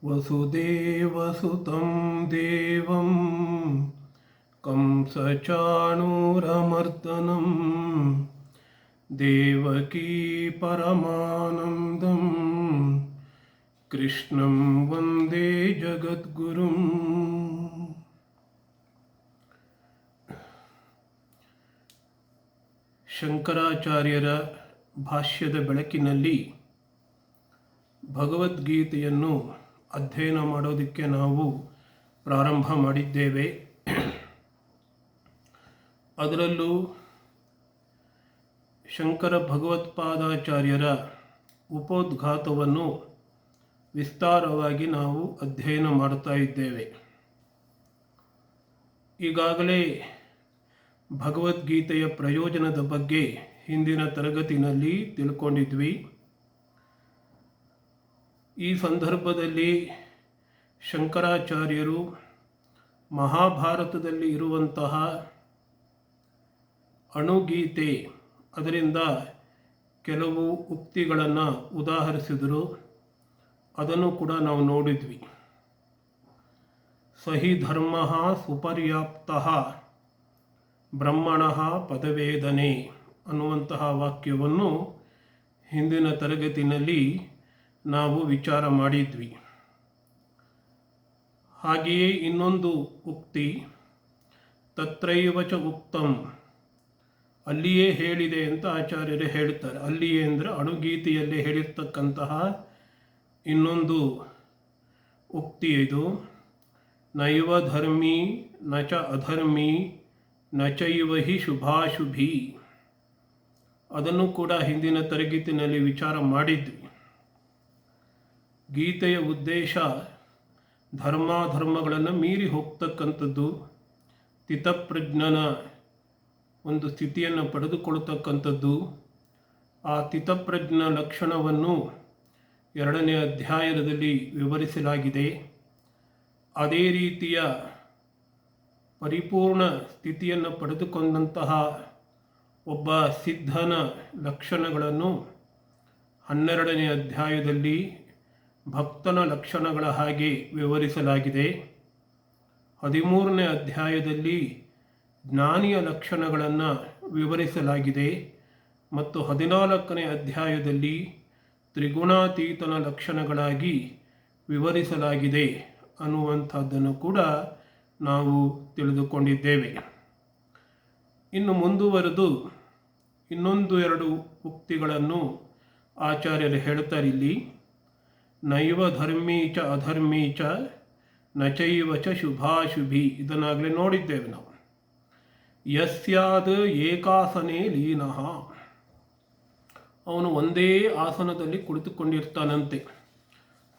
ವಸುದೇವಸುತಂ ದೇವಂ ಕಂಸಚಾಣೂರಮರ್ದನಂ ದೇವಕೀ ಪರಮಾನಂದಂ ಕೃಷ್ಣಂ ವಂದೇ ಜಗದ್ಗುರುಂ. ಶಂಕರಾಚಾರ್ಯರ ಭಾಷ್ಯದ ಬೆಳಕಿನಲ್ಲಿ ಭಗವದ್ಗೀತೆಯನ್ನು ಅಧ್ಯಯನ ಮಾಡೋದಕ್ಕೆ ನಾವು ಪ್ರಾರಂಭ ಮಾಡಿದ್ದೇವೆ. ಅದರಲ್ಲೂ ಶಂಕರ ಭಗವತ್ಪಾದಾಚಾರ್ಯರ ಉಪೋದ್ಘಾತವನ್ನು ವಿಸ್ತಾರವಾಗಿ ನಾವು ಅಧ್ಯಯನ ಮಾಡ್ತಾ ಇದ್ದೇವೆ. ಈಗಾಗಲೇ ಭಗವದ್ಗೀತೆಯ ಪ್ರಯೋಜನದ ಬಗ್ಗೆ ಹಿಂದಿನ ತರಗತಿನಲ್ಲಿ ತಿಳ್ಕೊಂಡಿದ್ವಿ. ಈ ಸಂದರ್ಭದಲ್ಲಿ ಶಂಕರಾಚಾರ್ಯರು ಮಹಾಭಾರತದಲ್ಲಿ ಇರುವಂತಹ ಅಣುಗೀತೆ ಅದರಿಂದ ಕೆಲವು ಉಕ್ತಿಗಳನ್ನು ಉದಾಹರಿಸಿದರು. ಅದನ್ನು ಕೂಡ ನಾವು ನೋಡಿದ್ವಿ. ಸಹಿ ಧರ್ಮ ಸುಪರ್ಯಾಪ್ತ ಬ್ರಹ್ಮಣ ಪದವೇದನೆ ಅನ್ನುವಂತಹ ವಾಕ್ಯವನ್ನು ಹಿಂದಿನ ತರಗತಿನಲ್ಲಿ ನಾವು ವಿಚಾರ ಮಾಡಿದ್ವಿ. ಹಾಗೆಯೇ ಇನ್ನೊಂದು ಉಕ್ತಿ ತತ್ರೈವ ಚ ಉಕ್ತಂ, ಅಲ್ಲಿಯೇ ಹೇಳಿದೆ ಅಂತ ಆಚಾರ್ಯರು ಹೇಳ್ತಾರೆ. ಅಲ್ಲಿಯೇ ಅಂದರೆ ಅಣುಗೀತೆಯಲ್ಲಿ ಹೇಳಿರ್ತಕ್ಕಂತಹ ಇನ್ನೊಂದು ಉಕ್ತಿ ಇದು. ನೈವ ಧರ್ಮಿ ನ ಚ ಅಧರ್ಮಿ ನ ಚೈವ ಹಿ ಶುಭಾಶುಭಿ. ಅದನ್ನು ಕೂಡ ಹಿಂದಿನ ತರಗತಿನಲ್ಲಿ ವಿಚಾರ ಮಾಡಿದ್ವಿ. ಗೀತೆಯ ಉದ್ದೇಶ ಧರ್ಮಾಧರ್ಮಗಳನ್ನು ಮೀರಿ ಹೋಗ್ತಕ್ಕಂಥದ್ದು, ಸ್ಥಿತಪ್ರಜ್ಞನ ಒಂದು ಸ್ಥಿತಿಯನ್ನು ಪಡೆದುಕೊಳ್ತಕ್ಕಂಥದ್ದು. ಆ ಸ್ಥಿತಪ್ರಜ್ಞ ಲಕ್ಷಣವನ್ನು 2ನೇ ಅಧ್ಯಾಯದಲ್ಲಿ ವಿವರಿಸಲಾಗಿದೆ. ಅದೇ ರೀತಿಯ ಪರಿಪೂರ್ಣ ಸ್ಥಿತಿಯನ್ನು ಪಡೆದುಕೊಂಡಂತಹ ಒಬ್ಬ ಸಿದ್ಧನ ಲಕ್ಷಣಗಳನ್ನು 12ನೇ ಅಧ್ಯಾಯದಲ್ಲಿ ಭಕ್ತನ ಲಕ್ಷಣಗಳ ಹಾಗೆ ವಿವರಿಸಲಾಗಿದೆ. 13ನೇ ಅಧ್ಯಾಯದಲ್ಲಿ ಜ್ಞಾನಿಯ ಲಕ್ಷಣಗಳನ್ನು ವಿವರಿಸಲಾಗಿದೆ ಮತ್ತು 14ನೇ ಅಧ್ಯಾಯದಲ್ಲಿ ತ್ರಿಗುಣಾತೀತನ ಲಕ್ಷಣಗಳಾಗಿ ವಿವರಿಸಲಾಗಿದೆ ಅನ್ನುವಂಥದ್ದನ್ನು ಕೂಡ ನಾವು ತಿಳಿದುಕೊಂಡಿದ್ದೇವೆ. ಇನ್ನು ಮುಂದುವರೆದು ಇನ್ನೊಂದು 2 ಉಕ್ತಿಗಳನ್ನು ಆಚಾರ್ಯರು ಹೇಳ್ತಾರೆ ಇಲ್ಲಿ. ನೈವ ಧರ್ಮೀ ಚ ಅಧರ್ಮೀ ಚ ನ ಚೈವ ಚ ಶುಭಾಶುಭಿ. ಇದನ್ನಾಗಲೇ ನೋಡಿದ್ದೇವೆ ನಾವು. ಯಸ್ಯಾದ್ ಏಕಾಸನೇ ಲೀನಃ, ಅವನು ಒಂದೇ ಆಸನದಲ್ಲಿ ಕುಳಿತುಕೊಂಡಿರ್ತಾನಂತೆ.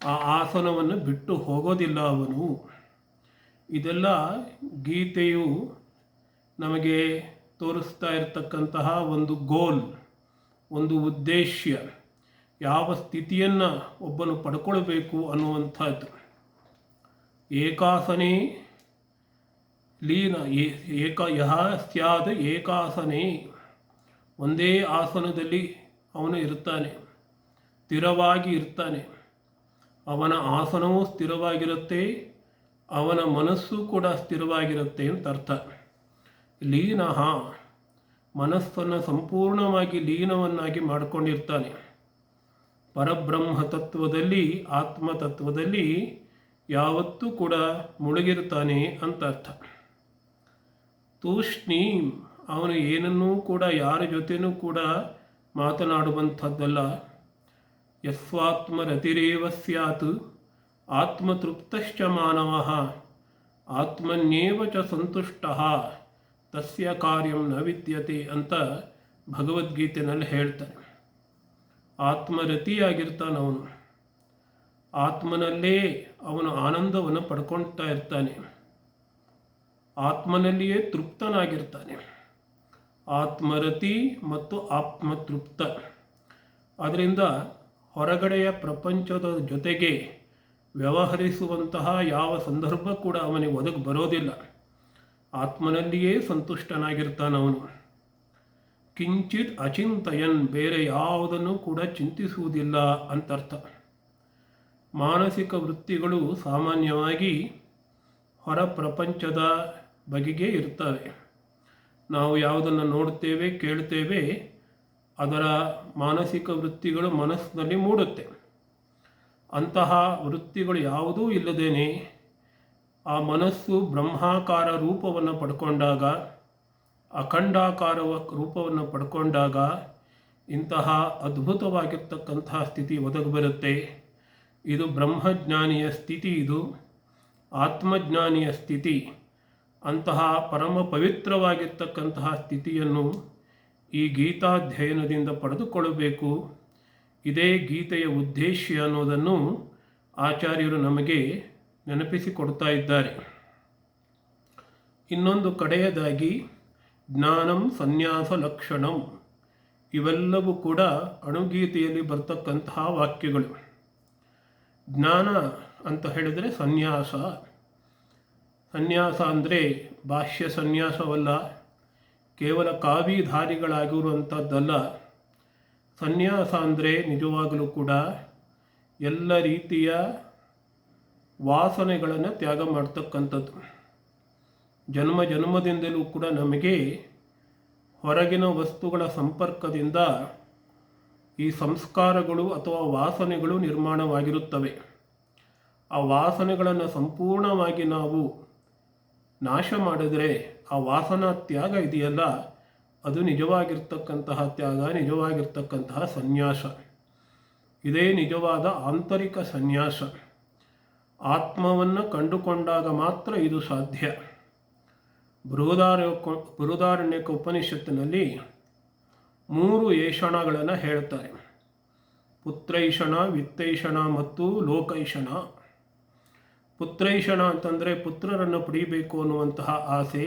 ಆ ಆಸನವನ್ನು ಬಿಟ್ಟು ಹೋಗೋದಿಲ್ಲ ಅವನು. ಇದೆಲ್ಲ ಗೀತೆಯು ನಮಗೆ ತೋರಿಸ್ತಾ ಇರತಕ್ಕಂತಹ ಒಂದು ಗೋಲ್, ಒಂದು ಉದ್ದೇಶ, ಯಾವ ಸ್ಥಿತಿಯನ್ನು ಒಬ್ಬನು ಪಡ್ಕೊಳ್ಬೇಕು ಅನ್ನುವಂಥದ್ದು. ಏಕಾಸನೇ ಲೀನ ಯಹ ಸ್ಯಾದ್ ಏಕಾಸನೇ, ಒಂದೇ ಆಸನದಲ್ಲಿ ಅವನು ಇರ್ತಾನೆ, ಸ್ಥಿರವಾಗಿ ಇರ್ತಾನೆ. ಅವನ ಆಸನವೂ ಸ್ಥಿರವಾಗಿರುತ್ತೆ, ಅವನ ಮನಸ್ಸು ಕೂಡ ಸ್ಥಿರವಾಗಿರುತ್ತೆ ಅಂತ ಅರ್ಥ. ಲೀನಃ, ಮನಸ್ಸನ್ನು ಸಂಪೂರ್ಣವಾಗಿ ಲೀನವನ್ನಾಗಿ ಮಾಡಿಕೊಂಡಿರ್ತಾನೆ. ಪರಬ್ರಹ್ಮ ತತ್ವದಲ್ಲಿ, ಆತ್ಮತತ್ವದಲ್ಲಿ ಯಾವತ್ತೂ ಕೂಡ ಮುಳುಗಿರ್ತಾನೆ ಅಂತ ಅರ್ಥ. ತೂಷ್ಣೀಂ, ಅವನು ಏನನ್ನೂ ಕೂಡ ಯಾರ ಜೊತೆನೂ ಕೂಡ ಮಾತನಾಡುವಂಥದ್ದಲ್ಲ. ಯಸ್ವಾತ್ಮರತಿರೇವ ಸ್ಯಾತ್ ಆತ್ಮತೃಪ್ತಶ್ಚ ಮಾನವಃ ಆತ್ಮನ್ಯೇವ ಚ ಸಂತುಷ್ಟಃ ತಸ್ಯ ಕಾರ್ಯಂ ನ ವಿದ್ಯತೆ ಅಂತ ಭಗವದ್ಗೀತೆಯಲ್ಲಿ ಹೇಳ್ತಾರೆ. ಆತ್ಮರತಿಯಾಗಿರ್ತಾನವನು, ಆತ್ಮನಲ್ಲೇ ಅವನು ಆನಂದವನ್ನು ಪಡ್ಕೊಳ್ತಾ ಇರ್ತಾನೆ, ಆತ್ಮನಲ್ಲಿಯೇ ತೃಪ್ತನಾಗಿರ್ತಾನೆ. ಆತ್ಮರತಿ ಮತ್ತು ಆತ್ಮತೃಪ್ತ. ಅದರಿಂದ ಹೊರಗಡೆಯ ಪ್ರಪಂಚದ ಜೊತೆಗೆ ವ್ಯವಹರಿಸುವಂತಹ ಯಾವ ಸಂದರ್ಭ ಕೂಡ ಅವನಿಗೆ ಒದಗಿ ಬರೋದಿಲ್ಲ. ಆತ್ಮನಲ್ಲಿಯೇ ಸಂತುಷ್ಟನಾಗಿರ್ತಾನವನು. ಕಿಂಚಿತ್ ಅಚಿಂತಯನ್, ಬೇರೆ ಯಾವುದನ್ನು ಕೂಡ ಚಿಂತಿಸುವುದಿಲ್ಲ ಅಂತರ್ಥ. ಮಾನಸಿಕ ವೃತ್ತಿಗಳು ಸಾಮಾನ್ಯವಾಗಿ ಹೊರ ಪ್ರಪಂಚದ ಬಗೆಗೆ ಇರ್ತವೆ. ನಾವು ಯಾವುದನ್ನು ನೋಡುತ್ತೇವೆ, ಕೇಳುತ್ತೇವೆ, ಅದರ ಮಾನಸಿಕ ವೃತ್ತಿಗಳು ಮನಸ್ಸಿನಲ್ಲಿ ಮೂಡುತ್ತೆ. ಅಂತಹ ವೃತ್ತಿಗಳು ಯಾವುದೂ ಇಲ್ಲದೇನೆ ಆ ಮನಸ್ಸು ಬ್ರಹ್ಮಾಕಾರ ರೂಪವನ್ನು ಪಡ್ಕೊಂಡಾಗ, ಅಖಂಡಾಕಾರ ರೂಪವನ್ನು ಪಡ್ಕೊಂಡಾಗ ಇಂತಹ ಅದ್ಭುತವಾಗಿರ್ತಕ್ಕಂತಹ ಸ್ಥಿತಿ ಒದಗಿಬರುತ್ತೆ. ಇದು ಬ್ರಹ್ಮಜ್ಞಾನಿಯ ಸ್ಥಿತಿ, ಇದು ಆತ್ಮಜ್ಞಾನಿಯ ಸ್ಥಿತಿ. ಅಂತಹ ಪರಮ ಪವಿತ್ರವಾಗಿರ್ತಕ್ಕಂತಹ ಸ್ಥಿತಿಯನ್ನು ಈ ಗೀತಾಧ್ಯಯನದಿಂದ ಪಡೆದುಕೊಳ್ಳಬೇಕು. ಇದೇ ಗೀತೆಯ ಉದ್ದೇಶ ಅನ್ನೋದನ್ನು ಆಚಾರ್ಯರು ನಮಗೆ ನೆನಪಿಸಿಕೊಡ್ತಾ ಇದ್ದಾರೆ. ಇನ್ನೊಂದು ಕಡೆಯದಾಗಿ ಜ್ಞಾನಂ ಸನ್ಯಾಸ ಲಕ್ಷಣಂ, ಇವೆಲ್ಲವೂ ಕೂಡ ಅಣುಗೀತೆಯಲ್ಲಿ ಬರ್ತಕ್ಕಂತಹ ವಾಕ್ಯಗಳು. ಜ್ಞಾನ ಅಂತ ಹೇಳಿದರೆ ಸನ್ಯಾಸ. ಸನ್ಯಾಸ ಅಂದರೆ ಭಾಷ್ಯ ಸನ್ಯಾಸವಲ್ಲ, ಕೇವಲ ಕಾವಿಧಾರಿಗಳಾಗಿರುವಂಥದ್ದಲ್ಲ. ಸನ್ಯಾಸ ಅಂದರೆ ನಿಜವಾಗಲೂ ಕೂಡ ಎಲ್ಲ ರೀತಿಯ ವಾಸನೆಗಳನ್ನು ತ್ಯಾಗ ಮಾಡ್ತಕ್ಕಂಥದ್ದು. ಜನ್ಮ ಜನ್ಮದಿಂದಲೂ ಕೂಡ ನಮಗೆ ಹೊರಗಿನ ವಸ್ತುಗಳ ಸಂಪರ್ಕದಿಂದ ಈ ಸಂಸ್ಕಾರಗಳು ಅಥವಾ ವಾಸನೆಗಳು ನಿರ್ಮಾಣವಾಗಿರುತ್ತವೆ. ಆ ವಾಸನೆಗಳನ್ನು ಸಂಪೂರ್ಣವಾಗಿ ನಾವು ನಾಶ ಮಾಡಿದರೆ ಆ ವಾಸನಾ ತ್ಯಾಗ ಇದೆಯಲ್ಲ, ಅದು ನಿಜವಾಗಿರ್ತಕ್ಕಂತಹ ತ್ಯಾಗ, ನಿಜವಾಗಿರ್ತಕ್ಕಂತಹ ಸನ್ಯಾಸ. ಇದೇ ನಿಜವಾದ ಆಂತರಿಕ ಸನ್ಯಾಸ. ಆತ್ಮವನ್ನು ಕಂಡುಕೊಂಡಾಗ ಮಾತ್ರ ಇದು ಸಾಧ್ಯ. ಬೃಹದಾರಣ್ಯಕ ಉಪನಿಷತ್ತಿನಲ್ಲಿ 3 ಏಷಣಗಳನ್ನು ಹೇಳ್ತಾರೆ: ಪುತ್ರೈಷಣ, ವಿತ್ತೈಷಣ ಮತ್ತು ಲೋಕೈಷಣ. ಪುತ್ರೈಷಣ ಅಂತಂದರೆ ಪುತ್ರರನ್ನು ಪಡೆಯಬೇಕು ಅನ್ನುವಂತಹ ಆಸೆ,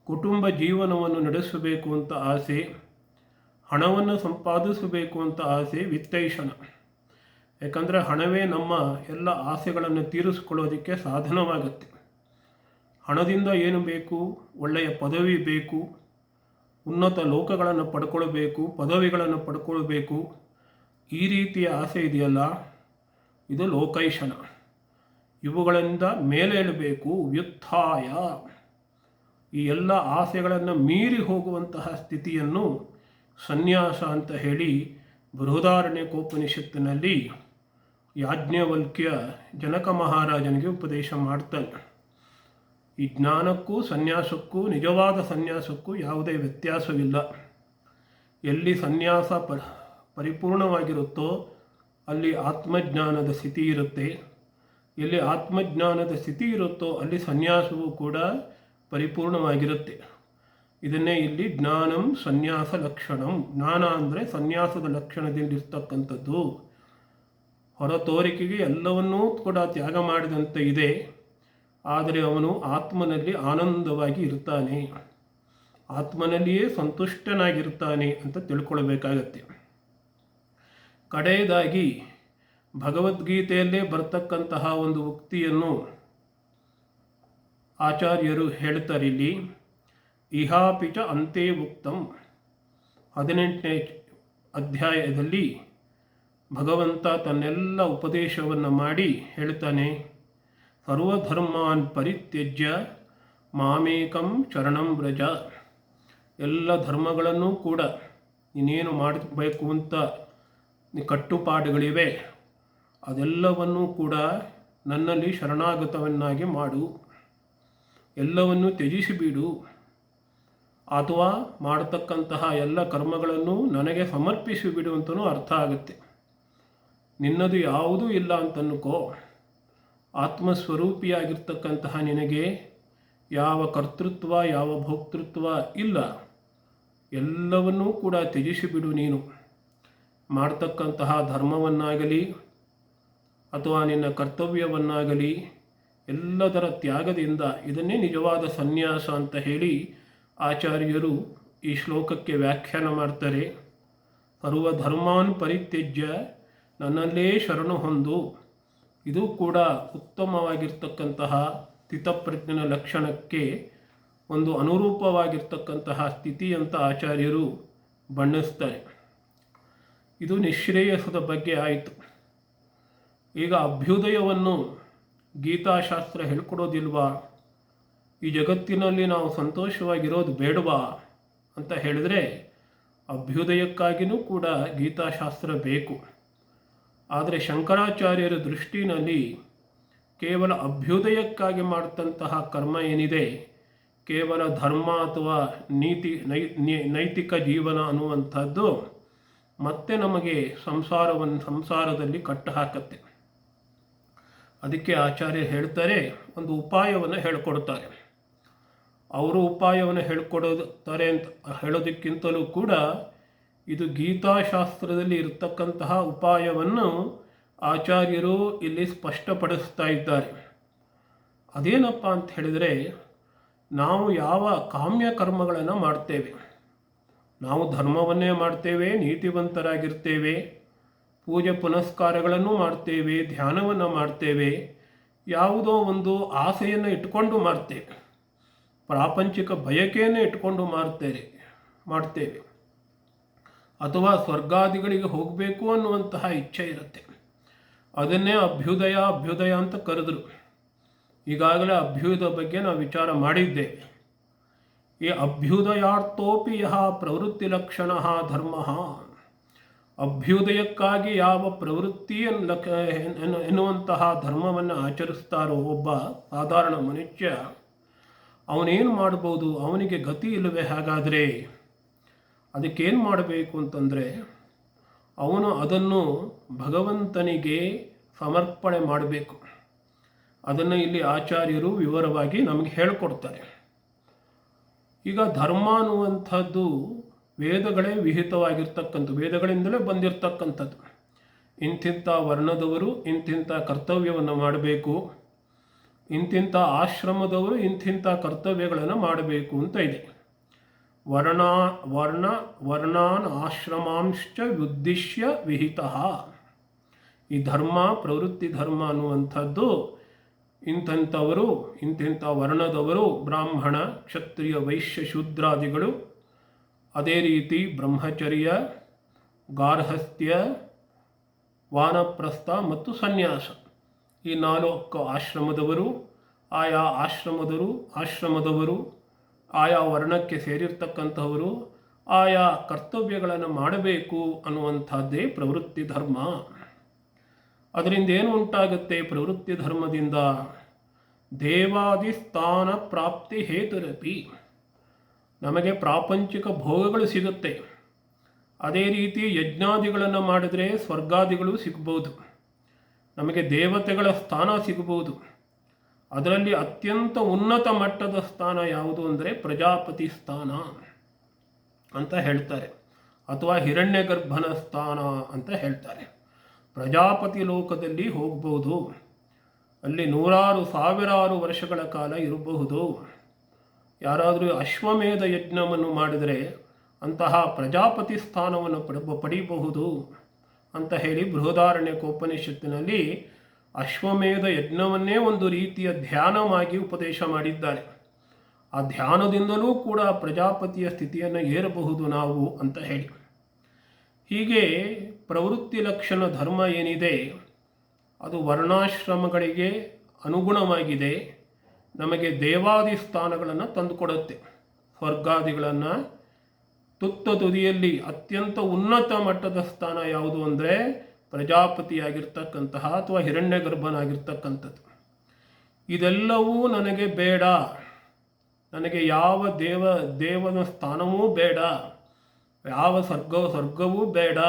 ಕುಟುಂಬ ಜೀವನವನ್ನು ನಡೆಸಬೇಕು ಅಂತ ಆಸೆ, ಹಣವನ್ನು ಸಂಪಾದಿಸಬೇಕು ಅಂತ ಆಸೆ. ವಿತ್ತೈಷಣ, ಯಾಕಂದರೆ ಹಣವೇ ನಮ್ಮ ಎಲ್ಲ ಆಸೆಗಳನ್ನು ತೀರಿಸಿಕೊಳ್ಳೋದಕ್ಕೆ ಸಾಧನವಾಗುತ್ತೆ. ಹಣದಿಂದ ಏನು ಬೇಕು? ಒಳ್ಳೆಯ ಪದವಿ ಬೇಕು, ಉನ್ನತ ಲೋಕಗಳನ್ನು ಪಡ್ಕೊಳ್ಬೇಕು, ಪದವಿಗಳನ್ನು ಪಡ್ಕೊಳ್ಬೇಕು. ಈ ರೀತಿಯ ಆಸೆ ಇದೆಯಲ್ಲ, ಇದು ಲೋಕೈಷಣ. ಇವುಗಳಿಂದ ಮೇಲೇಳಬೇಕು. ವ್ಯುತ್ಥಾಯ, ಈ ಎಲ್ಲ ಆಸೆಗಳನ್ನು ಮೀರಿ ಹೋಗುವಂತಹ ಸ್ಥಿತಿಯನ್ನು ಸನ್ಯಾಸ ಅಂತ ಹೇಳಿ ಬೃಹದಾರಣ್ಯಕೋಪನಿಷತ್ತಿನಲ್ಲಿ ಯಾಜ್ಞವಲ್ಕ್ಯ ಜನಕ ಮಹಾರಾಜನಿಗೆ ಉಪದೇಶ ಮಾಡ್ತಾನೆ. ಈ ಜ್ಞಾನಕ್ಕೂ ಸನ್ಯಾಸಕ್ಕೂ, ನಿಜವಾದ ಸನ್ಯಾಸಕ್ಕೂ ಯಾವುದೇ ವ್ಯತ್ಯಾಸವಿಲ್ಲ. ಎಲ್ಲಿ ಸನ್ಯಾಸ ಪರಿಪೂರ್ಣವಾಗಿರುತ್ತೋ ಅಲ್ಲಿ ಆತ್ಮಜ್ಞಾನದ ಸ್ಥಿತಿ ಇರುತ್ತೆ. ಎಲ್ಲಿ ಆತ್ಮಜ್ಞಾನದ ಸ್ಥಿತಿ ಇರುತ್ತೋ ಅಲ್ಲಿ ಸನ್ಯಾಸವೂ ಕೂಡ ಪರಿಪೂರ್ಣವಾಗಿರುತ್ತೆ. ಇದನ್ನೇ ಇಲ್ಲಿ ಜ್ಞಾನಂ ಸನ್ಯಾಸ ಲಕ್ಷಣಂ. ಜ್ಞಾನ ಅಂದರೆ ಸನ್ಯಾಸದ ಲಕ್ಷಣದಿಂದಿರ್ತಕ್ಕಂಥದ್ದು. ಹೊರತೋರಿಕೆಗೆ ಎಲ್ಲವನ್ನೂ ಕೂಡ ತ್ಯಾಗ ಮಾಡಿದಂತೆ ಇದೆ, ಆದರೆ ಅವನು ಆತ್ಮನಲ್ಲಿ ಆನಂದವಾಗಿ ಇರ್ತಾನೆ, ಆತ್ಮನಲ್ಲಿಯೇ ಸಂತುಷ್ಟನಾಗಿರ್ತಾನೆ ಅಂತ ತಿಳ್ಕೊಳ್ಬೇಕಾಗತ್ತೆ. ಕಡೆಯದಾಗಿ ಭಗವದ್ಗೀತೆಯಲ್ಲೇ ಬರ್ತಕ್ಕಂತಹ ಒಂದು ಉಕ್ತಿಯನ್ನು ಆಚಾರ್ಯರು ಹೇಳ್ತಾರೆ ಇಲ್ಲಿ. ಇಹಾಪಿಚ ಅಂತೆ ಉಕ್ತಂ, 18ನೇ ಅಧ್ಯಾಯದಲ್ಲಿ ಭಗವಂತ ತನ್ನೆಲ್ಲ ಉಪದೇಶವನ್ನು ಮಾಡಿ ಹೇಳ್ತಾನೆ, ಸರ್ವಧರ್ಮಾನ್ ಪರಿತ್ಯಜ್ಯ ಮಾಮೇಕಂ ಶರಣಂ ವ್ರಜ. ಎಲ್ಲ ಧರ್ಮಗಳನ್ನು ಕೂಡ ನೀನೇನು ಮಾಡಬೇಕು ಅಂತ ಕಟ್ಟುಪಾಡುಗಳಿವೆ, ಅದೆಲ್ಲವನ್ನೂ ಕೂಡ ನನ್ನಲ್ಲಿ ಶರಣಾಗತವನ್ನಾಗಿ ಮಾಡು, ಎಲ್ಲವನ್ನೂ ತ್ಯಜಿಸಿಬಿಡು, ಅಥವಾ ಮಾಡತಕ್ಕಂತಹ ಎಲ್ಲ ಕರ್ಮಗಳನ್ನು ನನಗೆ ಸಮರ್ಪಿಸಿಬಿಡು ಅಂತಲೂ ಅರ್ಥ ಆಗುತ್ತೆ. ನಿನ್ನದು ಯಾವುದೂ ಇಲ್ಲ ಅಂತನ್ನುಕೋ. ಆತ್ಮಸ್ವರೂಪಿಯಾಗಿರ್ತಕ್ಕಂತಹ ನಿನಗೆ ಯಾವ ಕರ್ತೃತ್ವ, ಯಾವ ಭೋಕ್ತೃತ್ವ ಇಲ್ಲ. ಎಲ್ಲವನ್ನೂ ಕೂಡ ತ್ಯಜಿಸಿಬಿಡು. ನೀನು ಮಾಡ್ತಕ್ಕಂತಹ ಧರ್ಮವನ್ನಾಗಲಿ ಅಥವಾ ನಿನ್ನ ಕರ್ತವ್ಯವನ್ನಾಗಲಿ ಎಲ್ಲದರ ತ್ಯಾಗದಿಂದ, ಇದನ್ನೇ ನಿಜವಾದ ಸನ್ಯಾಸ ಅಂತ ಹೇಳಿ ಆಚಾರ್ಯರು ಈ ಶ್ಲೋಕಕ್ಕೆ ವ್ಯಾಖ್ಯಾನ ಮಾಡ್ತಾರೆ. ಸರ್ವಧರ್ಮಾನ್ ಪರಿತ್ಯಜ್ಯ, ನನ್ನಲ್ಲೇ ಶರಣು ಹೊಂದು. ಇದು ಕೂಡ ಉತ್ತಮವಾಗಿರ್ತಕ್ಕಂತಹ ಸ್ಥಿತಪ್ರಜ್ಞನ ಲಕ್ಷಣಕ್ಕೆ ಒಂದು ಅನುರೂಪವಾಗಿರ್ತಕ್ಕಂತಹ ಸ್ಥಿತಿ ಅಂತ ಆಚಾರ್ಯರು ಬಣ್ಣಿಸ್ತಾರೆ. ಇದು ನಿಶ್ರೇಯಸದ ಬಗ್ಗೆ ಆಯಿತು. ಈಗ ಅಭ್ಯುದಯವನ್ನು ಗೀತಾಶಾಸ್ತ್ರ ಹೇಳ್ಕೊಡೋದಿಲ್ವಾ? ಈ ಜಗತ್ತಿನಲ್ಲಿ ನಾವು ಸಂತೋಷವಾಗಿರೋದು ಬೇಡವಾ ಅಂತ ಹೇಳಿದರೆ ಅಭ್ಯುದಯಕ್ಕಾಗಿಯೂ ಕೂಡ ಗೀತಾಶಾಸ್ತ್ರ ಬೇಕು. ಆದರೆ ಶಂಕರಾಚಾರ್ಯರ ದೃಷ್ಟಿನಲ್ಲಿ ಕೇವಲ ಅಭ್ಯುದಯಕ್ಕಾಗಿ ಮಾಡ್ತಂತಹ ಕರ್ಮ ಏನಿದೆ, ಕೇವಲ ಧರ್ಮ ಅಥವಾ ನೈತಿಕ ಜೀವನ ಅನ್ನುವಂಥದ್ದು ಮತ್ತೆ ನಮಗೆ ಸಂಸಾರದಲ್ಲಿ ಕಟ್ಟು ಹಾಕತ್ತೆ. ಅದಕ್ಕೆ ಆಚಾರ್ಯ ಹೇಳ್ತಾರೆ, ಒಂದು ಉಪಾಯವನ್ನು ಹೇಳ್ಕೊಡ್ತಾರೆ. ಅವರು ಉಪಾಯವನ್ನು ಹೇಳ್ಕೊಡುತ್ತಾರೆ ಅಂತ ಹೇಳೋದಕ್ಕಿಂತಲೂ ಕೂಡ ಇದು ಗೀತಾಶಾಸ್ತ್ರದಲ್ಲಿ ಇರತಕ್ಕಂತಹ ಉಪಾಯವನ್ನು ಆಚಾರ್ಯರು ಇಲ್ಲಿ ಸ್ಪಷ್ಟಪಡಿಸ್ತಾ ಇದ್ದಾರೆ. ಅದೇನಪ್ಪ ಅಂತ ಹೇಳಿದರೆ, ನಾವು ಯಾವ ಕಾಮ್ಯ ಕರ್ಮಗಳನ್ನು ಮಾಡ್ತೇವೆ, ನಾವು ಧರ್ಮವನ್ನೇ ಮಾಡ್ತೇವೆ, ನೀತಿವಂತರಾಗಿರ್ತೇವೆ, ಪೂಜೆ ಪುನಸ್ಕಾರಗಳನ್ನು ಮಾಡ್ತೇವೆ, ಧ್ಯಾನವನ್ನು ಮಾಡ್ತೇವೆ, ಯಾವುದೋ ಒಂದು ಆಸೆಯನ್ನು ಇಟ್ಕೊಂಡು ಮಾಡ್ತೇವೆ, ಪ್ರಾಪಂಚಿಕ ಬಯಕೆಯನ್ನು ಇಟ್ಕೊಂಡು ಮಾಡ್ತೇವೆ, ಅಥವಾ ಸ್ವರ್ಗಾದಿಗಳಿಗೆ ಹೋಗಬೇಕು ಅನ್ನುವಂತಹ ಇಚ್ಛೆ ಇರುತ್ತೆ. ಅದನ್ನೇ ಅಭ್ಯುದಯ ಅಂತ ಕರೆದರು. ಈಗಾಗಲೇ ಅಭ್ಯುದಯ ಬಗ್ಗೆ ನಾವು ವಿಚಾರ ಮಾಡಿದ್ದೇವೆ. ಈ ಅಭ್ಯುದಯಾರ್ಥೋಪಿ ಯಹ ಪ್ರವೃತ್ತಿ ಲಕ್ಷಣ ಧರ್ಮ, ಅಭ್ಯುದಯಕ್ಕಾಗಿ ಯಾವ ಪ್ರವೃತ್ತಿ ಎನ್ನುವಂತಹ ಧರ್ಮವನ್ನು ಆಚರಿಸ್ತಾರೋ ಒಬ್ಬ ಸಾಧಾರಣ ಮನುಷ್ಯ, ಅವನೇನು ಮಾಡ್ಬೋದು? ಅವನಿಗೆ ಗತಿ ಇಲ್ಲವೇ? ಹಾಗಾದರೆ ಅದಕ್ಕೇನು ಮಾಡಬೇಕು ಅಂತಂದರೆ, ಅವನು ಅದನ್ನು ಭಗವಂತನಿಗೆ ಸಮರ್ಪಣೆ ಮಾಡಬೇಕು. ಅದನ್ನು ಇಲ್ಲಿ ಆಚಾರ್ಯರು ವಿವರವಾಗಿ ನಮಗೆ ಹೇಳಿಕೊಡ್ತಾರೆ. ಈಗ ಧರ್ಮ ಅನ್ನುವಂಥದ್ದು ವೇದಗಳೇ ವಿಹಿತವಾಗಿರ್ತಕ್ಕಂಥದ್ದು, ವೇದಗಳಿಂದಲೇ ಬಂದಿರತಕ್ಕಂಥದ್ದು. ಇಂತಿಂಥ ವರ್ಣದವರು ಇಂತಿಂಥ ಕರ್ತವ್ಯವನ್ನು ಮಾಡಬೇಕು, ಇಂತಿಂಥ ಆಶ್ರಮದವರು ಇಂತಿಂಥ ಕರ್ತವ್ಯಗಳನ್ನು ಮಾಡಬೇಕು ಅಂತ ಇದೆ. ವರ್ಣಾನ್ ಆಶ್ರಮಾಂಶ್ಚ ಉದ್ದಿಶ್ಯ ವಿಹಿತ. ಈ ಧರ್ಮ, ಪ್ರವೃತ್ತಿ ಧರ್ಮ ಅನ್ನುವಂಥದ್ದು ಇಂಥವರು, ಇಂತಿಂಥ ವರ್ಣದವರು, ಬ್ರಾಹ್ಮಣ, ಕ್ಷತ್ರಿಯ, ವೈಶ್ಯ, ಶೂದ್ರಾದಿಗಳು, ಅದೇ ರೀತಿ ಬ್ರಹ್ಮಚರ್ಯ, ಗಾರ್ಹಸ್ಥ್ಯ, ವಾನಪ್ರಸ್ಥ ಮತ್ತು ಸನ್ಯಾಸ, ಈ 4 ಆಶ್ರಮದವರು, ಆಶ್ರಮದವರು ಆಯಾ ವರ್ಣಕ್ಕೆ ಸೇರಿರ್ತಕ್ಕಂಥವರು ಆಯಾ ಕರ್ತವ್ಯಗಳನ್ನು ಮಾಡಬೇಕು ಅನ್ನುವಂಥದ್ದೇ ಪ್ರವೃತ್ತಿ ಧರ್ಮ. ಅದರಿಂದ ಏನು ಉಂಟಾಗುತ್ತೆ? ಪ್ರವೃತ್ತಿ ಧರ್ಮದಿಂದ ದೇವಾದಿ ಸ್ಥಾನ ಪ್ರಾಪ್ತಿ ಹೇತುರಪಿ, ನಮಗೆ ಪ್ರಾಪಂಚಿಕ ಭೋಗಗಳು ಸಿಗುತ್ತೆ. ಅದೇ ರೀತಿ ಯಜ್ಞಾದಿಗಳನ್ನು ಮಾಡಿದರೆ ಸ್ವರ್ಗಾದಿಗಳು ಸಿಗ್ಬೋದು, ನಮಗೆ ದೇವತೆಗಳ ಸ್ಥಾನ ಸಿಗ್ಬೋದು. ಅದರಲ್ಲಿ ಅತ್ಯಂತ ಉನ್ನತ ಮಟ್ಟದ ಸ್ಥಾನ ಯಾವುದು ಅಂದರೆ ಪ್ರಜಾಪತಿ ಸ್ಥಾನ ಅಂತ ಹೇಳ್ತಾರೆ, ಅಥವಾ ಹಿರಣ್ಯಗರ್ಭನ ಸ್ಥಾನ ಅಂತ ಹೇಳ್ತಾರೆ. ಪ್ರಜಾಪತಿ ಲೋಕದಲ್ಲಿ ಹೋಗ್ಬೋದು, ಅಲ್ಲಿ 100,000 ವರ್ಷಗಳ ಕಾಲ ಇರಬಹುದು. ಯಾರಾದರೂ ಅಶ್ವಮೇಧ ಯಜ್ಞವನ್ನು ಮಾಡಿದರೆ ಅಂತಹ ಪ್ರಜಾಪತಿ ಸ್ಥಾನವನ್ನು ಪಡೆಯಬಹುದು ಅಂತ ಹೇಳಿ ಬೃಹದಾರಣ್ಯಕೋಪನಿಷತ್ತಿನಲ್ಲಿ ಅಶ್ವಮೇಧ ಯಜ್ಞವನ್ನೇ ಒಂದು ರೀತಿಯ ಧ್ಯಾನವಾಗಿ ಉಪದೇಶ ಮಾಡಿದ್ದಾರೆ. ಆ ಧ್ಯಾನದಿಂದಲೂ ಕೂಡ ಪ್ರಜಾಪತಿಯ ಸ್ಥಿತಿಯನ್ನು ಏರಬಹುದು ನಾವು ಅಂತ ಹೇಳಿ. ಹೀಗೆ ಪ್ರವೃತ್ತಿ ಲಕ್ಷಣ ಧರ್ಮ ಏನಿದೆ ಅದು ವರ್ಣಾಶ್ರಮಗಳಿಗೆ ಅನುಗುಣವಾಗಿದೆ, ನಮಗೆ ದೇವಾದಿ ಸ್ಥಾನಗಳನ್ನು ತಂದುಕೊಡುತ್ತೆ. ಸ್ವರ್ಗಾದಿಗಳನ್ನು ತುದಿಯಲ್ಲಿ ಅತ್ಯಂತ ಉನ್ನತ ಮಟ್ಟದ ಸ್ಥಾನ ಯಾವುದು ಅಂದರೆ ಪ್ರಜಾಪತಿಯಾಗಿರ್ತಕ್ಕಂತಹ ಅಥವಾ ಹಿರಣ್ಯಗರ್ಭನಾಗಿರ್ತಕ್ಕಂಥದ್ದು. ಇದೆಲ್ಲವೂ ನನಗೆ ಬೇಡ, ನನಗೆ ಯಾವ ದೇವನ ಸ್ಥಾನವೂ ಬೇಡ, ಯಾವ ಸ್ವರ್ಗವೂ ಬೇಡ,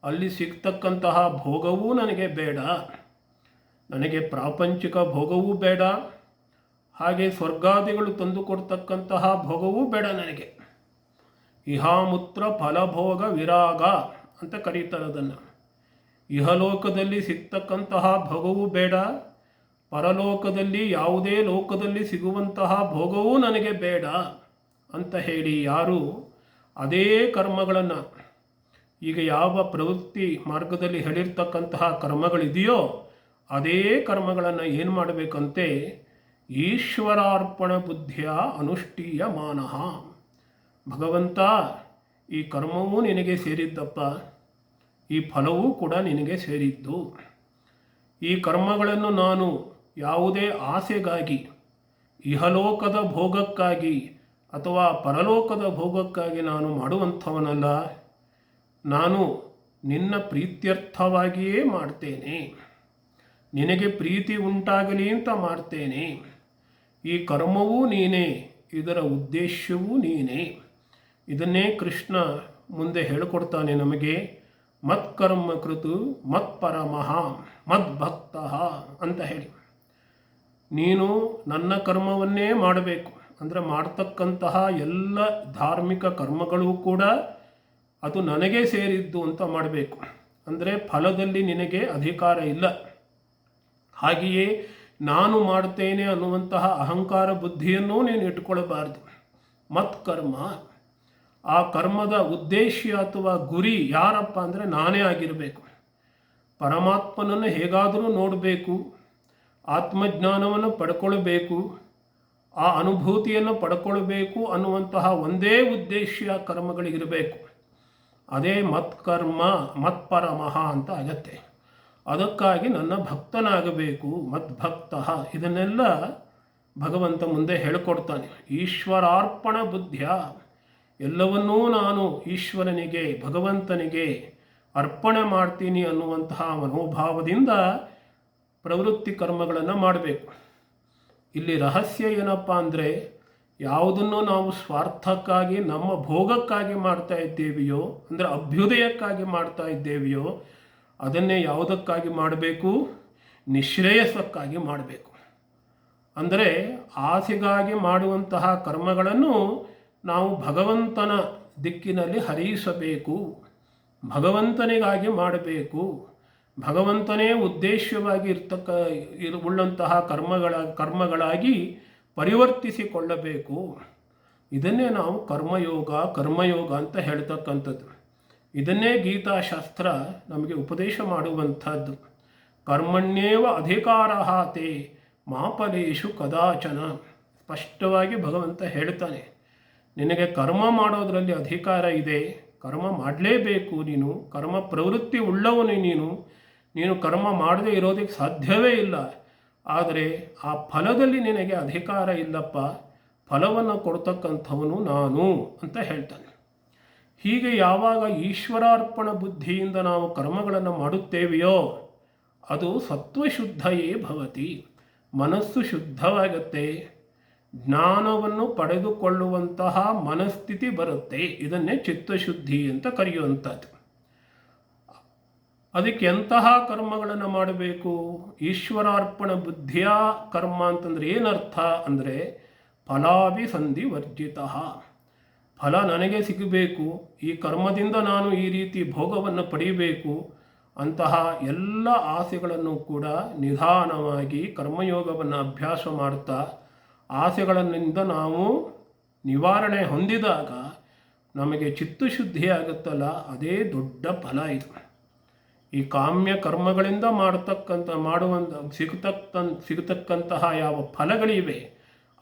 ಅಲ್ಲಿ ಸಿಗ್ತಕ್ಕಂತಹ ಭೋಗವೂ ನನಗೆ ಬೇಡ, ನನಗೆ ಪ್ರಾಪಂಚಿಕ ಭೋಗವೂ ಬೇಡ, ಹಾಗೆ ಸ್ವರ್ಗಾದಿಗಳು ತಂದುಕೊಡ್ತಕ್ಕಂತಹ ಭೋಗವೂ ಬೇಡ ನನಗೆ. ಇಹಾಮೂತ್ರ ಫಲಭೋಗ ವಿರಾಗ ಅಂತ ಕರೀತಾರೆ ಅದನ್ನು. ಇಹಲೋಕದಲ್ಲಿ ಸಿಗ್ತಕ್ಕಂತಹ ಭೋಗವೂ ಬೇಡ, ಪರಲೋಕದಲ್ಲಿ ಯಾವುದೇ ಲೋಕದಲ್ಲಿ ಸಿಗುವಂತಹ ಭೋಗವೂ ನನಗೆ ಬೇಡ ಅಂತ ಹೇಳಿ ಯಾರು ಅದೇ ಕರ್ಮಗಳನ್ನು, ಈಗ ಯಾವ ಪ್ರವೃತ್ತಿ ಮಾರ್ಗದಲ್ಲಿ ಹೇಳಿರ್ತಕ್ಕಂತಹ ಕರ್ಮಗಳಿದೆಯೋ ಅದೇ ಕರ್ಮಗಳನ್ನು ಏನು ಮಾಡಬೇಕಂತೆ, ಈಶ್ವರಾರ್ಪಣ ಬುದ್ಧಿಯ ಅನುಷ್ಠೀಯ ಮಾನಃ. ಭಗವಂತ, ಈ ಕರ್ಮವೂ ನಿನಗೆ ಸೇರಿದ್ದಪ್ಪ, ಈ ಫಲವೂ ಕೂಡ ನಿನಗೆ ಸೇರಿದ್ದು. ಈ ಕರ್ಮಗಳನ್ನು ನಾನು ಯಾವುದೇ ಆಸೆಗಾಗಿ, ಇಹಲೋಕದ ಭೋಗಕ್ಕಾಗಿ ಅಥವಾ ಪರಲೋಕದ ಭೋಗಕ್ಕಾಗಿ ನಾನು ಮಾಡುವಂಥವನಲ್ಲ. ನಾನು ನಿನ್ನ ಪ್ರೀತ್ಯರ್ಥವಾಗಿಯೇ ಮಾಡ್ತೇನೆ, ನಿನಗೆ ಪ್ರೀತಿ ಉಂಟಾಗಲಿ ಅಂತ ಮಾಡ್ತೇನೆ. ಈ ಕರ್ಮವೂ ನೀನೇ, ಇದರ ಉದ್ದೇಶವೂ ನೀನೇ. ಇದನ್ನೇ ಕೃಷ್ಣ ಮುಂದೆ ಹೇಳಿಕೊಡ್ತಾನೆ ನಮಗೆ. ಮತ್ಕರ್ಮ ಕೃತು ಮತ್ಪರಮಃ ಮದ್ಭಕ್ತಃ ಅಂತ ಹೇಳಿ. ನೀನು ನನ್ನ ಕರ್ಮವನ್ನೇ ಮಾಡಬೇಕು. ಅಂದರೆ ಮಾಡ್ತಕ್ಕಂತಹ ಎಲ್ಲ ಧಾರ್ಮಿಕ ಕರ್ಮಗಳೂ ಕೂಡ ಅದು ನನಗೆ ಸೇರಿದ್ದು ಅಂತ ಮಾಡಬೇಕು. ಅಂದರೆ ಫಲದಲ್ಲಿ ನಿನಗೆ ಅಧಿಕಾರ ಇಲ್ಲ. ಹಾಗೆಯೇ ನಾನು ಮಾಡ್ತೇನೆ ಅನ್ನುವಂತಹ ಅಹಂಕಾರ ಬುದ್ಧಿಯನ್ನೂ ನೀನು ಇಟ್ಕೊಳ್ಬಾರ್ದು. ಮತ್ಕರ್ಮ, ಆ ಕರ್ಮದ ಉದ್ದೇಶ ಅಥವಾ ಗುರಿ ಯಾರಪ್ಪ ಅಂದರೆ ನಾನೇ ಆಗಿರಬೇಕು. ಪರಮಾತ್ಮನನ್ನು ಹೇಗಾದರೂ ನೋಡಬೇಕು, ಆತ್ಮಜ್ಞಾನವನ್ನು ಪಡ್ಕೊಳ್ಬೇಕು, ಆ ಅನುಭೂತಿಯನ್ನು ಪಡ್ಕೊಳ್ಬೇಕು ಅನ್ನುವಂತಹ ಒಂದೇ ಉದ್ದೇಶ ಕರ್ಮಗಳಿಗಿರಬೇಕು. ಅದೇ ಮತ್ಕರ್ಮ ಮತ್ಪರಮಃ ಅಂತ ಆಗತ್ತೆ. ಅದಕ್ಕಾಗಿ ನನ್ನ ಭಕ್ತನಾಗಬೇಕು, ಮದ್ಭಕ್ತ. ಇದನ್ನೆಲ್ಲ ಭಗವಂತ ಮುಂದೆ ಹೇಳಿಕೊಡ್ತಾನೆ. ಈಶ್ವರಾರ್ಪಣ ಬುದ್ಧಿಯ, ಎಲ್ಲವನ್ನೂ ನಾನು ಈಶ್ವರನಿಗೆ, ಭಗವಂತನಿಗೆ ಅರ್ಪಣೆ ಮಾಡ್ತೀನಿ ಅನ್ನುವಂತಹ ಮನೋಭಾವದಿಂದ ಪ್ರವೃತ್ತಿ ಕರ್ಮಗಳನ್ನು ಮಾಡಬೇಕು. ಇಲ್ಲಿ ರಹಸ್ಯ ಏನಪ್ಪ ಅಂದರೆ, ಯಾವುದನ್ನು ನಾವು ಸ್ವಾರ್ಥಕ್ಕಾಗಿ ನಮ್ಮ ಭೋಗಕ್ಕಾಗಿ ಮಾಡ್ತಾ ಇದ್ದೇವೆಯೋ, ಅಂದರೆ ಅಭ್ಯುದಯಕ್ಕಾಗಿ ಮಾಡ್ತಾ ಇದ್ದೇವೆಯೋ, ಅದನ್ನೇ ಯಾವುದಕ್ಕಾಗಿ ಮಾಡಬೇಕು? ನಿಶ್ರೇಯಸ್ಸಕ್ಕಾಗಿ ಮಾಡಬೇಕು. ಅಂದರೆ ಆಸೆಗಾಗಿ ಮಾಡುವಂತಹ ಕರ್ಮಗಳನ್ನು ನಾವು ಭಗವಂತನ ದಿಕ್ಕಿನಲ್ಲಿ ಹರಿಸಬೇಕು, ಭಗವಂತನಿಗಾಗಿ ಮಾಡಬೇಕು, ಭಗವಂತನೇ ಉದ್ದೇಶವಾಗಿ ಉಳ್ಳಂತಹ ಕರ್ಮಗಳಾಗಿ ಪರಿವರ್ತಿಸಿಕೊಳ್ಳಬೇಕು. ಇದನ್ನೇ ನಾವು ಕರ್ಮಯೋಗ ಅಂತ ಹೇಳ್ತಕ್ಕಂಥದ್ದು. ಇದನ್ನೇ ಗೀತಾಶಾಸ್ತ್ರ ನಮಗೆ ಉಪದೇಶ ಮಾಡುವಂಥದ್ದು. ಕರ್ಮಣ್ಯೇವ ಅಧಿಕಾರಃ ತೇ ಮಾ ಫಲೇಷು ಕದಾಚನ. ಸ್ಪಷ್ಟವಾಗಿ ಭಗವಂತ ಹೇಳ್ತಾನೆ, ನಿನಗೆ ಕರ್ಮ ಮಾಡೋದರಲ್ಲಿ ಅಧಿಕಾರ ಇದೆ, ಕರ್ಮ ಮಾಡಲೇಬೇಕು. ನೀನು ಕರ್ಮ ಪ್ರವೃತ್ತಿ ಉಳ್ಳವನು. ನೀನು ಕರ್ಮ ಮಾಡದೇ ಇರೋದಕ್ಕೆ ಸಾಧ್ಯವೇ ಇಲ್ಲ. ಆದರೆ ಆ ಫಲದಲ್ಲಿ ನಿನಗೆ ಅಧಿಕಾರ ಇಲ್ಲಪ್ಪ, ಫಲವನ್ನು ಕೊಡ್ತಕ್ಕಂಥವನು ನಾನು ಅಂತ ಹೇಳ್ತಾನೆ. ಹೀಗೆ ಯಾವಾಗ ಈಶ್ವರಾರ್ಪಣ ಬುದ್ಧಿಯಿಂದ ನಾವು ಕರ್ಮಗಳನ್ನು ಮಾಡುತ್ತೇವೆಯೋ ಅದು ಸತ್ವಶುದ್ಧಯೇ ಭವತಿ, ಮನಸ್ಸು ಶುದ್ಧವಾಗುತ್ತೆ, ಜ್ಞಾನವನ್ನು ಪಡೆದುಕೊಳ್ಳುವಂತಹ ಮನಸ್ಥಿತಿ ಬರುತ್ತೆ. ಇದನ್ನೇ ಚಿತ್ತಶುದ್ಧಿ ಅಂತ ಕರೆಯುವಂಥದ್ದು. ಅದಕ್ಕೆ ಎಂತಹ ಕರ್ಮಗಳನ್ನು ಮಾಡಬೇಕು? ಈಶ್ವರಾರ್ಪಣ ಬುದ್ಧಿಯ ಕರ್ಮ ಅಂತಂದರೆ ಏನರ್ಥ ಅಂದರೆ, ಫಲಾಭಿಸಂಧಿ ವರ್ಜಿತ. ಫಲ ನನಗೆ ಸಿಗಬೇಕು, ಈ ಕರ್ಮದಿಂದ ನಾನು ಈ ರೀತಿ ಭೋಗವನ್ನು ಪಡೆಯಬೇಕು ಅಂತಹ ಎಲ್ಲ ಆಸೆಗಳನ್ನು ಕೂಡ ನಿಧಾನವಾಗಿ ಕರ್ಮಯೋಗವನ್ನು ಅಭ್ಯಾಸ ಮಾಡ್ತಾ ಆಸೆಗಳಿಂದ ನಾವು ನಿವಾರಣೆ ಹೊಂದಿದಾಗ ನಮಗೆ ಚಿತ್ತಶುದ್ಧಿ ಆಗುತ್ತಲ್ಲ, ಅದೇ ದೊಡ್ಡ ಫಲ ಇದು. ಈ ಕಾಮ್ಯ ಕರ್ಮಗಳಿಂದ ಸಿಗತಕ್ಕಂತಹ ಯಾವ ಫಲಗಳಿವೆ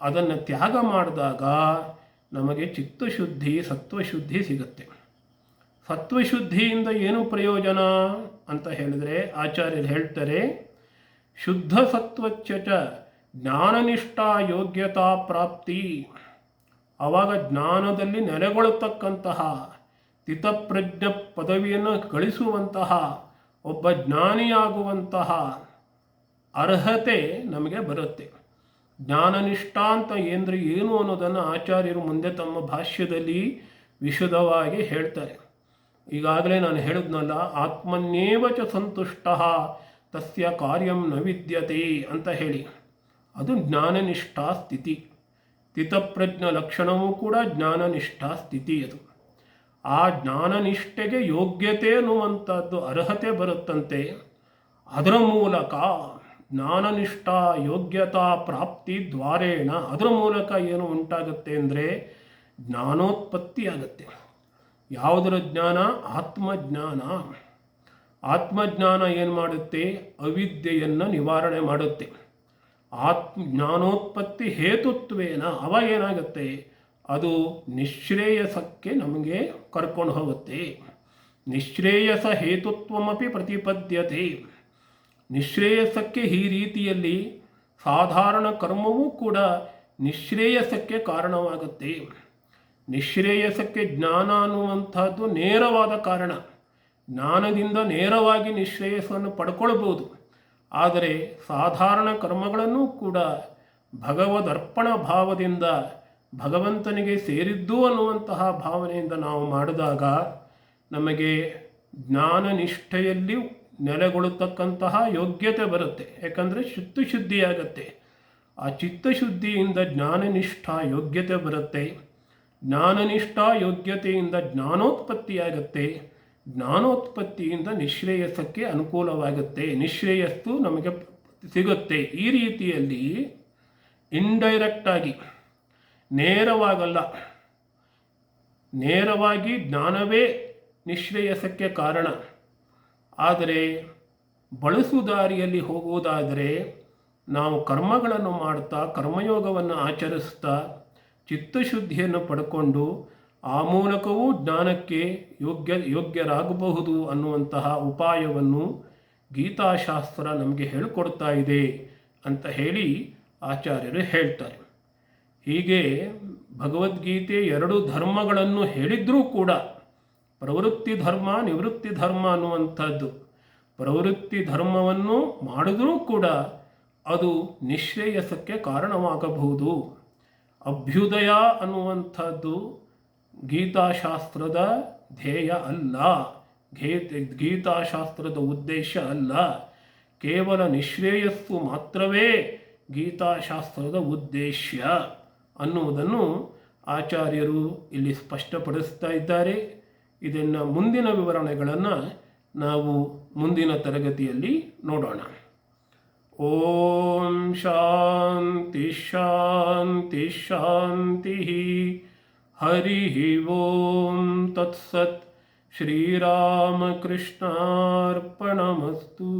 ಅದನ್ನು ತ್ಯಾಗ ಮಾಡಿದಾಗ ನಮಗೆ ಚಿತ್ತಶುದ್ಧಿ, ಸತ್ವಶುದ್ಧಿ ಸಿಗುತ್ತೆ. ಸತ್ವಶುದ್ಧಿಯಿಂದ ಏನು ಪ್ರಯೋಜನ ಅಂತ ಹೇಳಿದರೆ ಆಚಾರ್ಯರು ಹೇಳ್ತಾರೆ, ಶುದ್ಧ ಸತ್ವಚ್ಚ ಜ್ಞಾನನಿಷ್ಠಾ ಯೋಗ್ಯತಾ ಪ್ರಾಪ್ತಿ. ಆವಾಗ ಜ್ಞಾನದಲ್ಲಿ ನೆಲೆಗೊಳ್ಳತಕ್ಕಂತಹ ಸ್ಥಿತಪ್ರಜ್ಞ ಪದವಿಯನ್ನು ಗಳಿಸುವಂತಹ ಒಬ್ಬ ಜ್ಞಾನಿಯಾಗುವಂತಹ ಅರ್ಹತೆ ನಮಗೆ ಬರುತ್ತೆ. ಜ್ಞಾನನಿಷ್ಠ ಅಂತ ಏನು ಅನ್ನೋದನ್ನು ಆಚಾರ್ಯರು ಮುಂದೆ ತಮ್ಮ ಭಾಷ್ಯದಲ್ಲಿ ವಿಶದವಾಗಿ ಹೇಳ್ತಾರೆ. ಈಗಾಗಲೇ ನಾನು ಹೇಳಿದ್ನಲ್ಲ, ಆತ್ಮನ್ನೇವ ಚ ಸಂತುಷ್ಟ ತಸ್ಯ ಕಾರ್ಯಂ ನ ವಿದ್ಯತೆ ಅಂತ ಹೇಳಿ, ಅದು ಜ್ಞಾನನಿಷ್ಠಾ ಸ್ಥಿತಿ. ಸ್ಥಿತಪ್ರಜ್ಞ ಲಕ್ಷಣವೂ ಕೂಡ ಜ್ಞಾನನಿಷ್ಠಾ ಸ್ಥಿತಿ. ಅದು ಆ ಜ್ಞಾನನಿಷ್ಠೆಗೆ ಯೋಗ್ಯತೆ ಅನ್ನುವಂಥದ್ದು ಅರ್ಹತೆ ಬರುತ್ತಂತೆ. ಅದರ ಮೂಲಕ ಜ್ಞಾನನಿಷ್ಠ ಯೋಗ್ಯತಾ ಪ್ರಾಪ್ತಿ ದ್ವಾರೇಣ, ಅದರ ಮೂಲಕ ಏನು ಉಂಟಾಗುತ್ತೆ ಅಂದರೆ ಜ್ಞಾನೋತ್ಪತ್ತಿ ಆಗುತ್ತೆ. ಯಾವುದರ ಜ್ಞಾನ? ಆತ್ಮಜ್ಞಾನ. ಆತ್ಮಜ್ಞಾನ ಏನು ಮಾಡುತ್ತೆ? ಅವಿದ್ಯೆಯನ್ನು ನಿವಾರಣೆ ಮಾಡುತ್ತೆ. ಜ್ಞಾನೋತ್ಪತ್ತಿ ಹೇತುತ್ವೇನ ಅವ ಏನಾಗುತ್ತೆ? ಅದು ನಿಶ್ರೇಯಸಕ್ಕೆ ನಮಗೆ ಕರ್ಕೊಂಡು ಹೋಗುತ್ತೆ. ನಿಶ್ರೇಯಸ ಹೇತುತ್ವಮಪಿ ಪ್ರತಿಪದ್ಯತೆ. ನಿಶ್ರೇಯಸಕ್ಕೆ ಈ ರೀತಿಯಲ್ಲಿ ಸಾಧಾರಣ ಕರ್ಮವೂ ಕೂಡ ನಿಶ್ರೇಯಸಕ್ಕೆ ಕಾರಣವಾಗುತ್ತೆ. ನಿಶ್ರೇಯಸಕ್ಕೆ ಜ್ಞಾನ ಅನ್ನುವಂಥದ್ದು ನೇರವಾದ ಕಾರಣ. ಜ್ಞಾನದಿಂದ ನೇರವಾಗಿ ನಿಶ್ರೇಯಸ್ಸನ್ನು ಪಡ್ಕೊಳ್ಬೋದು. ಆದರೆ ಸಾಧಾರಣ ಕರ್ಮಗಳನ್ನು ಕೂಡ ಭಗವದರ್ಪಣ ಭಾವದಿಂದ ಭಗವಂತನಿಗೆ ಸೇರಿದ್ದು ಅನ್ನುವಂತಹ ಭಾವನೆಯಿಂದ ನಾವು ಮಾಡಿದಾಗ ನಮಗೆ ಜ್ಞಾನನಿಷ್ಠೆಯಲ್ಲಿ ನೆಲೆಗೊಳ್ಳತಕ್ಕಂತಹ ಯೋಗ್ಯತೆ ಬರುತ್ತೆ. ಯಾಕಂದರೆ ಚಿತ್ತಶುದ್ಧಿಯಾಗತ್ತೆ. ಆ ಚಿತ್ತಶುದ್ಧಿಯಿಂದ ಜ್ಞಾನನಿಷ್ಠ ಯೋಗ್ಯತೆ ಬರುತ್ತೆ. ಜ್ಞಾನನಿಷ್ಠ ಯೋಗ್ಯತೆಯಿಂದ ಜ್ಞಾನೋತ್ಪತ್ತಿಯಾಗತ್ತೆ. ಜ್ಞಾನೋತ್ಪತ್ತಿಯಿಂದ ನಿಶ್ರೇಯಸ್ಸಕ್ಕೆ ಅನುಕೂಲವಾಗುತ್ತೆ. ನಿಶ್ರೇಯಸ್ಸು ನಮಗೆ ಸಿಗುತ್ತೆ. ಈ ರೀತಿಯಲ್ಲಿ ಇಂಡೈರೆಕ್ಟಾಗಿ, ನೇರವಾಗಲ್ಲ, ನೇರವಾಗಿ ಜ್ಞಾನವೇ ನಿಶ್ರೇಯಸ್ಸಕ್ಕೆ ಕಾರಣ. ಆದರೆ ಬಳಸುದಾರಿಯಲ್ಲಿ ಹೋಗುವುದಾದರೆ ನಾವು ಕರ್ಮಗಳನ್ನು ಮಾಡ್ತಾ, ಕರ್ಮಯೋಗವನ್ನು ಆಚರಿಸ್ತಾ, ಚಿತ್ತಶುದ್ಧಿಯನ್ನು ಪಡ್ಕೊಂಡು ಆ ಮೂಲಕವೂ ಜ್ಞಾನಕ್ಕೆ ಯೋಗ್ಯರಾಗಬಹುದು ಅನ್ನುವಂತಹ ಉಪಾಯವನ್ನು ಗೀತಾಶಾಸ್ತ್ರ ನಮಗೆ ಹೇಳಿಕೊಡ್ತಾ ಇದೆ ಅಂತ ಹೇಳಿ ಆಚಾರ್ಯರು ಹೇಳ್ತಾರೆ. ಹೀಗೆ ಭಗವದ್ಗೀತೆ 2 ಧರ್ಮಗಳನ್ನು ಹೇಳಿದ್ರೂ ಕೂಡ ಪ್ರವೃತ್ತಿ ಧರ್ಮ, ನಿವೃತ್ತಿ ಧರ್ಮ ಅನ್ನುವಂಥದ್ದು, ಪ್ರವೃತ್ತಿ ಧರ್ಮವನ್ನು ಮಾಡಿದ್ರೂ ಕೂಡ ಅದು ನಿಶ್ರೇಯಸ್ಸಕ್ಕೆ ಕಾರಣವಾಗಬಹುದು. ಅಭ್ಯುದಯ ಅನ್ನುವಂಥದ್ದು ಗೀತಾಶಾಸ್ತ್ರದ ಧ್ಯೇಯ ಅಲ್ಲ, ಗೀತಾಶಾಸ್ತ್ರದ ಉದ್ದೇಶ ಅಲ್ಲ. ಕೇವಲ ನಿಶ್ರೇಯಸ್ಸು ಮಾತ್ರವೇ ಗೀತಾಶಾಸ್ತ್ರದ ಉದ್ದೇಶ ಅನ್ನುವುದನ್ನು ಆಚಾರ್ಯರು ಇಲ್ಲಿ ಸ್ಪಷ್ಟಪಡಿಸ್ತಾ ಇದ್ದಾರೆ. ಇದನ್ನು ಮುಂದಿನ ವಿವರಣೆಗಳನ್ನು ನಾವು ಮುಂದಿನ ತರಗತಿಯಲ್ಲಿ ನೋಡೋಣ. ಓಂ ಶಾಂತಿ ಶಾಂತಿ ಶಾಂತಿ. ಹರಿ ಓಂ ತತ್ಸತ್. ಶ್ರೀರಾಮಕೃಷ್ಣಾರ್ಪಣಮಸ್ತು.